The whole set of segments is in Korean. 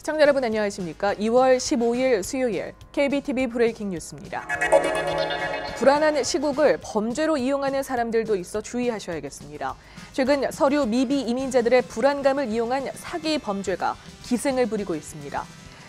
시청자 여러분 안녕하십니까? 2월 15일 수요일 KBTV 브레이킹 뉴스입니다. 불안한 시국을 범죄로 이용하는 사람들도 있어 주의하셔야겠습니다. 최근 서류 미비 이민자들의 불안감을 이용한 사기 범죄가 기승을 부리고 있습니다.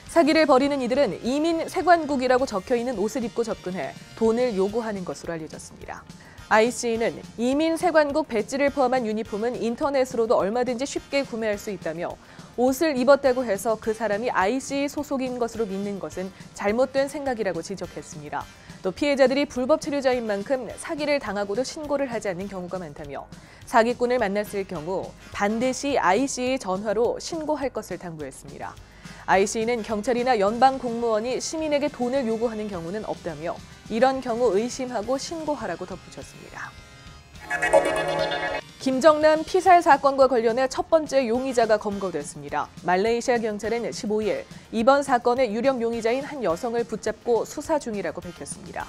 사기를 벌이는 이들은 이민 세관국이라고 적혀있는 옷을 입고 접근해 돈을 요구하는 것으로 알려졌습니다. IC는 이민 세관국 배지를 포함한 유니폼은 인터넷으로도 얼마든지 쉽게 구매할 수 있다며 옷을 입었다고 해서 그 사람이 IC 소속인 것으로 믿는 것은 잘못된 생각이라고 지적했습니다. 또 피해자들이 불법 체류자인 만큼 사기를 당하고도 신고를 하지 않는 경우가 많다며 사기꾼을 만났을 경우 반드시 IC의 전화로 신고할 것을 당부했습니다. IC는 경찰이나 연방 공무원이 시민에게 돈을 요구하는 경우는 없다며 이런 경우 의심하고 신고하라고 덧붙였습니다. 김정남 피살 사건과 관련해 첫 번째 용의자가 검거됐습니다. 말레이시아 경찰은 15일 이번 사건의 유력 용의자인 한 여성을 붙잡고 수사 중이라고 밝혔습니다.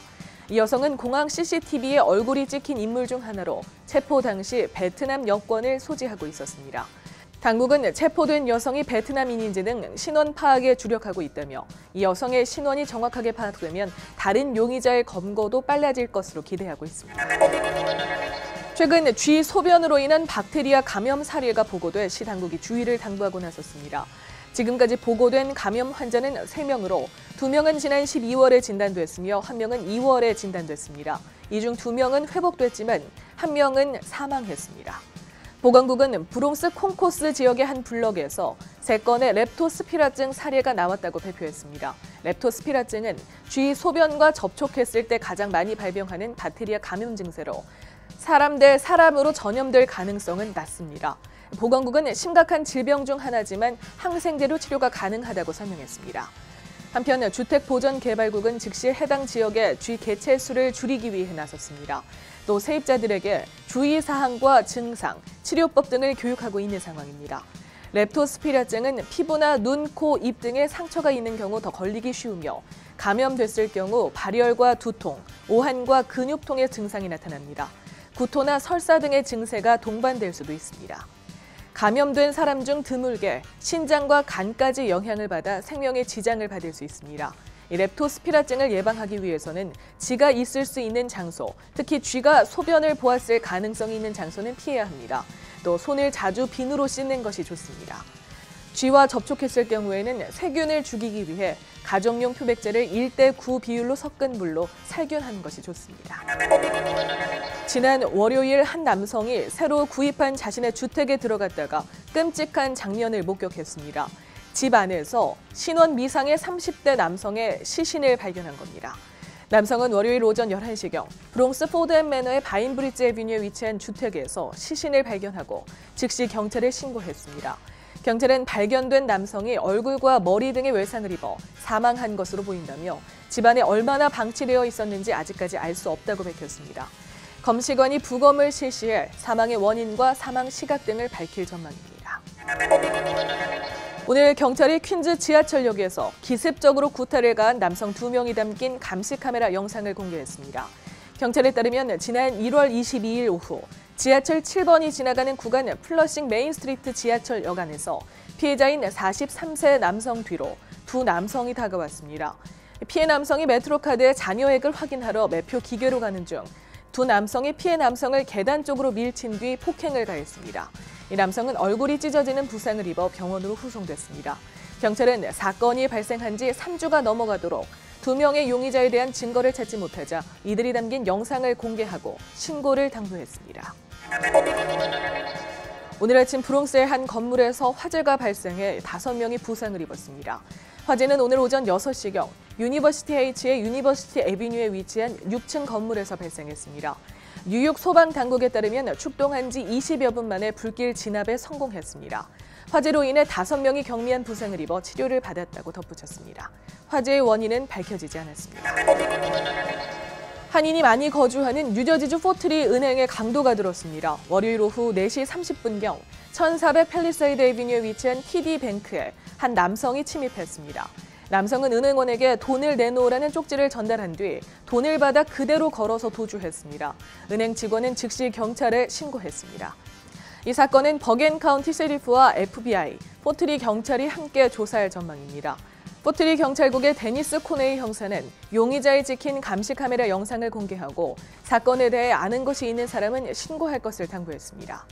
이 여성은 공항 CCTV에 얼굴이 찍힌 인물 중 하나로 체포 당시 베트남 여권을 소지하고 있었습니다. 당국은 체포된 여성이 베트남인인지 등 신원 파악에 주력하고 있다며 이 여성의 신원이 정확하게 파악되면 다른 용의자의 검거도 빨라질 것으로 기대하고 있습니다. 최근 쥐 소변으로 인한 박테리아 감염 사례가 보고돼 시 당국이 주의를 당부하고 나섰습니다. 지금까지 보고된 감염 환자는 3명으로 2명은 지난 12월에 진단됐으며 1명은 2월에 진단됐습니다. 이 중 2명은 회복됐지만 1명은 사망했습니다. 보건국은 브롱스 콩코스 지역의 한 블럭에서 3건의 렙토스피라증 사례가 나왔다고 발표했습니다. 렙토스피라증은 쥐 소변과 접촉했을 때 가장 많이 발병하는 박테리아 감염 증세로 사람 대 사람으로 전염될 가능성은 낮습니다. 보건국은 심각한 질병 중 하나지만 항생제로 치료가 가능하다고 설명했습니다. 한편 주택보전개발국은 즉시 해당 지역의 쥐 개체 수를 줄이기 위해 나섰습니다. 또 세입자들에게 주의사항과 증상, 치료법 등을 교육하고 있는 상황입니다. 렙토스피라증은 피부나 눈, 코, 입 등에 상처가 있는 경우 더 걸리기 쉬우며 감염됐을 경우 발열과 두통, 오한과 근육통의 증상이 나타납니다. 구토나 설사 등의 증세가 동반될 수도 있습니다. 감염된 사람 중 드물게 신장과 간까지 영향을 받아 생명에 지장을 받을 수 있습니다. 이 렙토스피라증을 예방하기 위해서는 쥐가 있을 수 있는 장소, 특히 쥐가 소변을 보았을 가능성이 있는 장소는 피해야 합니다. 또 손을 자주 비누로 씻는 것이 좋습니다. 쥐와 접촉했을 경우에는 세균을 죽이기 위해 가정용 표백제를 1:9 비율로 섞은 물로 살균하는 것이 좋습니다. 지난 월요일 한 남성이 새로 구입한 자신의 주택에 들어갔다가 끔찍한 장면을 목격했습니다. 집 안에서 신원 미상의 30대 남성의 시신을 발견한 겁니다. 남성은 월요일 오전 11시경 브롱스 포드앤매너의 바인브리지 애비뉴에 위치한 주택에서 시신을 발견하고 즉시 경찰에 신고했습니다. 경찰은 발견된 남성이 얼굴과 머리 등의 외상을 입어 사망한 것으로 보인다며 집안에 얼마나 방치되어 있었는지 아직까지 알 수 없다고 밝혔습니다. 검시관이 부검을 실시해 사망의 원인과 사망 시각 등을 밝힐 전망입니다. 오늘 경찰이 퀸즈 지하철역에서 기습적으로 구타를 가한 남성 2명이 담긴 감시 카메라 영상을 공개했습니다. 경찰에 따르면 지난 1월 22일 오후 지하철 7번이 지나가는 구간 플러싱 메인스트리트 지하철역 안에서 피해자인 43세 남성 뒤로 2 남성이 다가왔습니다. 피해 남성이 메트로카드의 잔여액을 확인하러 매표 기계로 가는 중 2 남성이 피해 남성을 계단 쪽으로 밀친 뒤 폭행을 가했습니다. 이 남성은 얼굴이 찢어지는 부상을 입어 병원으로 후송됐습니다. 경찰은 사건이 발생한 지 3주가 넘어가도록 2명의 용의자에 대한 증거를 찾지 못하자 이들이 담긴 영상을 공개하고 신고를 당부했습니다. 오늘 아침 브롱스의 한 건물에서 화재가 발생해 5명이 부상을 입었습니다. 화재는 오늘 오전 6시경 유니버시티 H의 유니버시티 애비뉴에 위치한 6층 건물에서 발생했습니다. 뉴욕 소방당국에 따르면 출동한 지 20여 분 만에 불길 진압에 성공했습니다. 화재로 인해 5명이 경미한 부상을 입어 치료를 받았다고 덧붙였습니다. 화재의 원인은 밝혀지지 않았습니다. 한인이 많이 거주하는 뉴저지주 포트리 은행에 강도가 들었습니다. 월요일 오후 4시 30분경 1400 팰리세이드 애비뉴에 위치한 TD뱅크에 한 남성이 침입했습니다. 남성은 은행원에게 돈을 내놓으라는 쪽지를 전달한 뒤 돈을 받아 그대로 걸어서 도주했습니다. 은행 직원은 즉시 경찰에 신고했습니다. 이 사건은 버겐 카운티 세리프와 FBI, 포트리 경찰이 함께 조사할 전망입니다. 포트리 경찰국의 데니스 코네이 형사는 용의자의 찍힌 감시 카메라 영상을 공개하고 사건에 대해 아는 것이 있는 사람은 신고할 것을 당부했습니다.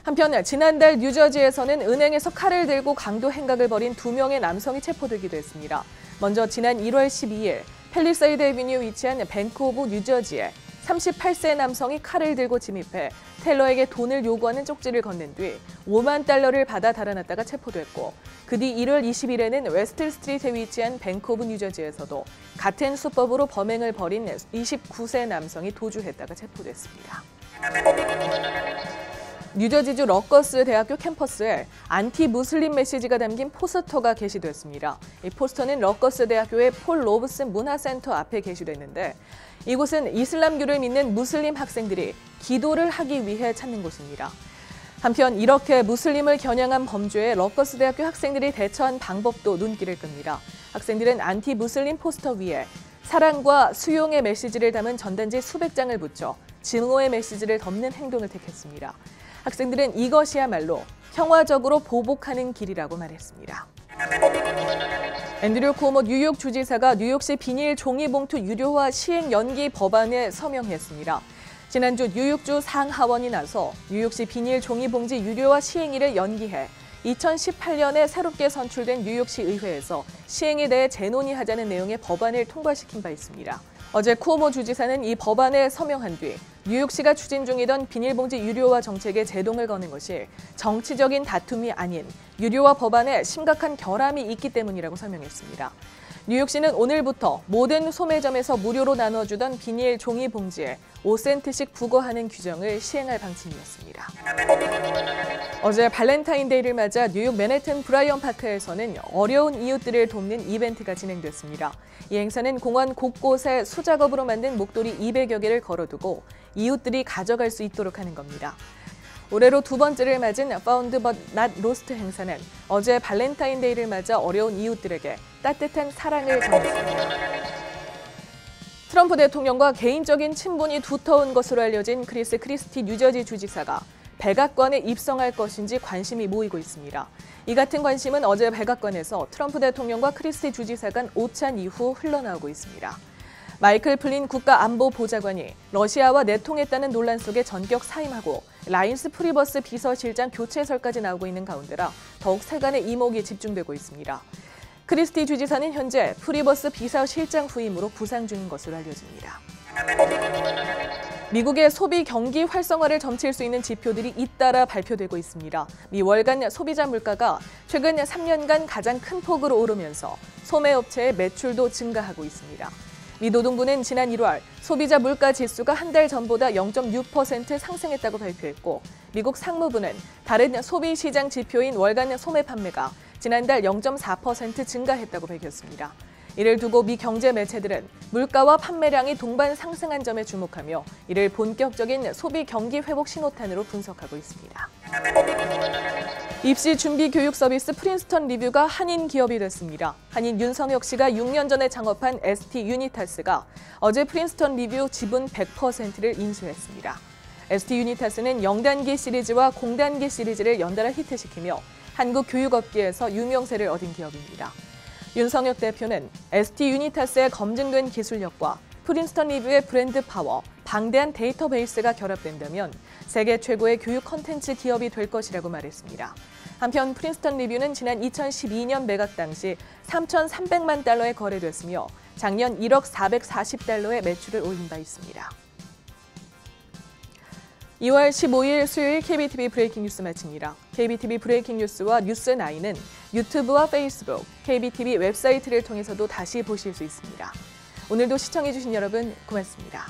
한편 지난달 뉴저지에서는 은행에서 칼을 들고 강도 행각을 벌인 2명의 남성이 체포되기도 했습니다. 먼저 지난 1월 12일 팰리세이드 애비뉴에 위치한 뱅크 오브 뉴저지에 38세 남성이 칼을 들고 침입해 텔러에게 돈을 요구하는 쪽지를 건넨 뒤 5만 달러를 받아 달아났다가 체포됐고 그 뒤 1월 20일에는 웨스트 스트리트에 위치한 뱅크 오브 뉴저지에서도 같은 수법으로 범행을 벌인 29세 남성이 도주했다가 체포됐습니다. 뉴저지주 러커스 대학교 캠퍼스에 안티 무슬림 메시지가 담긴 포스터가 게시됐습니다. 이 포스터는 러커스 대학교의 폴 로브스 문화센터 앞에 게시됐는데 이곳은 이슬람교를 믿는 무슬림 학생들이 기도를 하기 위해 찾는 곳입니다. 한편 이렇게 무슬림을 겨냥한 범죄에 러커스 대학교 학생들이 대처한 방법도 눈길을 끕니다. 학생들은 안티 무슬림 포스터 위에 사랑과 수용의 메시지를 담은 전단지 수백 장을 붙여 증오의 메시지를 덮는 행동을 택했습니다. 학생들은 이것이야말로 평화적으로 보복하는 길이라고 말했습니다. 앤드류 쿠오모 뉴욕 주지사가 뉴욕시 비닐 종이봉투 유료화 시행 연기 법안에 서명했습니다. 지난주 뉴욕주 상하원이 나서 뉴욕시 비닐 종이봉지 유료화 시행일을 연기해 2018년에 새롭게 선출된 뉴욕시 의회에서 시행에 대해 재논의하자는 내용의 법안을 통과시킨 바 있습니다. 어제 쿠오모 주지사는 이 법안에 서명한 뒤 뉴욕시가 추진 중이던 비닐봉지 유료화 정책에 제동을 거는 것이 정치적인 다툼이 아닌 유료화 법안에 심각한 결함이 있기 때문이라고 설명했습니다. 뉴욕시는 오늘부터 모든 소매점에서 무료로 나눠주던 비닐 종이 봉지에 5센트씩 부과하는 규정을 시행할 방침이었습니다. 어제 발렌타인데이를 맞아 뉴욕 맨해튼 브라이언 파크에서는 어려운 이웃들을 돕는 이벤트가 진행됐습니다. 이 행사는 공원 곳곳에 수작업으로 만든 목도리 200여 개를 걸어두고 이웃들이 가져갈 수 있도록 하는 겁니다. 올해로 2번째를 맞은 Found but Not Lost 행사는 어제 발렌타인데이를 맞아 어려운 이웃들에게 따뜻한 사랑을 전했습니다. 트럼프 대통령과 개인적인 친분이 두터운 것으로 알려진 크리스 크리스티 뉴저지 주지사가 백악관에 입성할 것인지 관심이 모이고 있습니다. 이 같은 관심은 어제 백악관에서 트럼프 대통령과 크리스티 주지사 간 오찬 이후 흘러나오고 있습니다. 마이클 플린 국가안보보좌관이 러시아와 내통했다는 논란 속에 전격 사임하고 라인스 프리버스 비서실장 교체설까지 나오고 있는 가운데라 더욱 세간의 이목이 집중되고 있습니다. 크리스티 주지사는 현재 프리버스 비서실장 후임으로 부상 중인 것으로 알려집니다. 미국의 소비 경기 활성화를 점칠 수 있는 지표들이 잇따라 발표되고 있습니다. 미 월간 소비자 물가가 최근 3년간 가장 큰 폭으로 오르면서 소매업체의 매출도 증가하고 있습니다. 미 노동부는 지난 1월 소비자 물가 지수가 한 달 전보다 0.6% 상승했다고 발표했고 미국 상무부는 다른 소비시장 지표인 월간 소매 판매가 지난달 0.4% 증가했다고 밝혔습니다. 이를 두고 미 경제 매체들은 물가와 판매량이 동반 상승한 점에 주목하며 이를 본격적인 소비 경기 회복 신호탄으로 분석하고 있습니다. 입시 준비 교육 서비스 프린스턴 리뷰가 한인 기업이 됐습니다. 한인 윤성혁 씨가 6년 전에 창업한 ST 유니타스가 어제 프린스턴 리뷰 지분 100%를 인수했습니다. ST 유니타스는 0단계 시리즈와 0단계 시리즈를 연달아 히트시키며 한국 교육업계에서 유명세를 얻은 기업입니다. 윤성혁 대표는 ST 유니타스의 검증된 기술력과 프린스턴 리뷰의 브랜드 파워, 방대한 데이터베이스가 결합된다면 세계 최고의 교육 콘텐츠 기업이 될 것이라고 말했습니다. 한편 프린스턴 리뷰는 지난 2012년 매각 당시 3,300만 달러에 거래됐으며 작년 1억 440달러의 매출을 올린 바 있습니다. 2월 15일 수요일 KBTV 브레이킹 뉴스 마칩니다. KBTV 브레이킹 뉴스와 뉴스9은 유튜브와 페이스북, KBTV 웹사이트를 통해서도 다시 보실 수 있습니다. 오늘도 시청해주신 여러분 고맙습니다.